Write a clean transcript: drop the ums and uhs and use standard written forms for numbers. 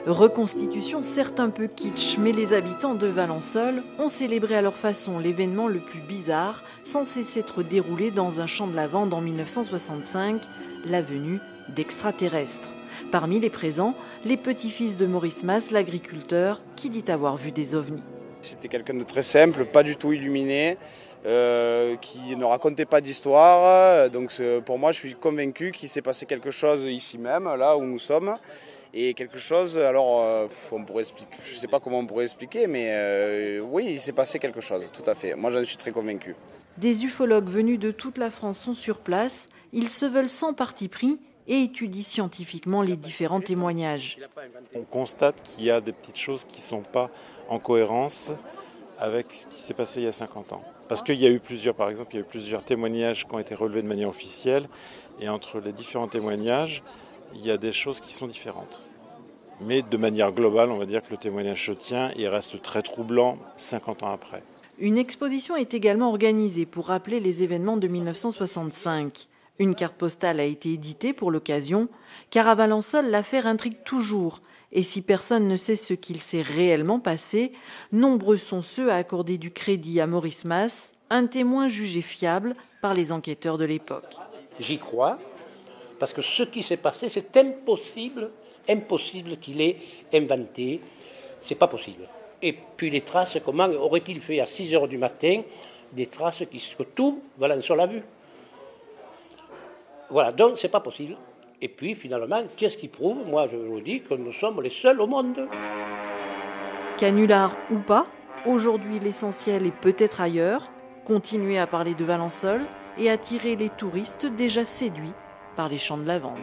Reconstitution certes un peu kitsch, mais les habitants de Valençol ont célébré à leur façon l'événement le plus bizarre censé s'être déroulé dans un champ de lavande en 1965, la venue d'extraterrestres. Parmi les présents, les petits-fils de Maurice Mas, l'agriculteur, qui dit avoir vu des ovnis. C'était quelqu'un de très simple, pas du tout illuminé, qui ne racontait pas d'histoire. Donc pour moi, je suis convaincu qu'il s'est passé quelque chose ici même, là où nous sommes. Et quelque chose, alors on pourrait expliquer, je ne sais pas comment on pourrait expliquer, mais oui, il s'est passé quelque chose, tout à fait. Moi, j'en suis très convaincu. Des ufologues venus de toute la France sont sur place. Ils se veulent sans parti pris et étudient scientifiquement les différents témoignages. On constate qu'il y a des petites choses qui ne sont pas en cohérence avec ce qui s'est passé il y a 50 ans. Parce qu'il y a eu plusieurs témoignages qui ont été relevés de manière officielle. Et entre les différents témoignages, il y a des choses qui sont différentes. Mais de manière globale, on va dire que le témoignage se tient et reste très troublant 50 ans après. Une exposition est également organisée pour rappeler les événements de 1965. Une carte postale a été éditée pour l'occasion, car à Valençol, l'affaire intrigue toujours. Et si personne ne sait ce qu'il s'est réellement passé, nombreux sont ceux à accorder du crédit à Maurice Mas, un témoin jugé fiable par les enquêteurs de l'époque. J'y crois. Parce que ce qui s'est passé, c'est impossible qu'il ait inventé. C'est pas possible. Et puis les traces, comment aurait-il fait à 6 heures du matin des traces que tout Valençol a vu? Voilà, donc c'est pas possible. Et puis finalement, qu'est-ce qui prouve? Moi je vous dis que nous sommes les seuls au monde. Canular ou pas, aujourd'hui l'essentiel est peut-être ailleurs. Continuer à parler de Valençol et attirer les touristes déjà séduits par les champs de lavande.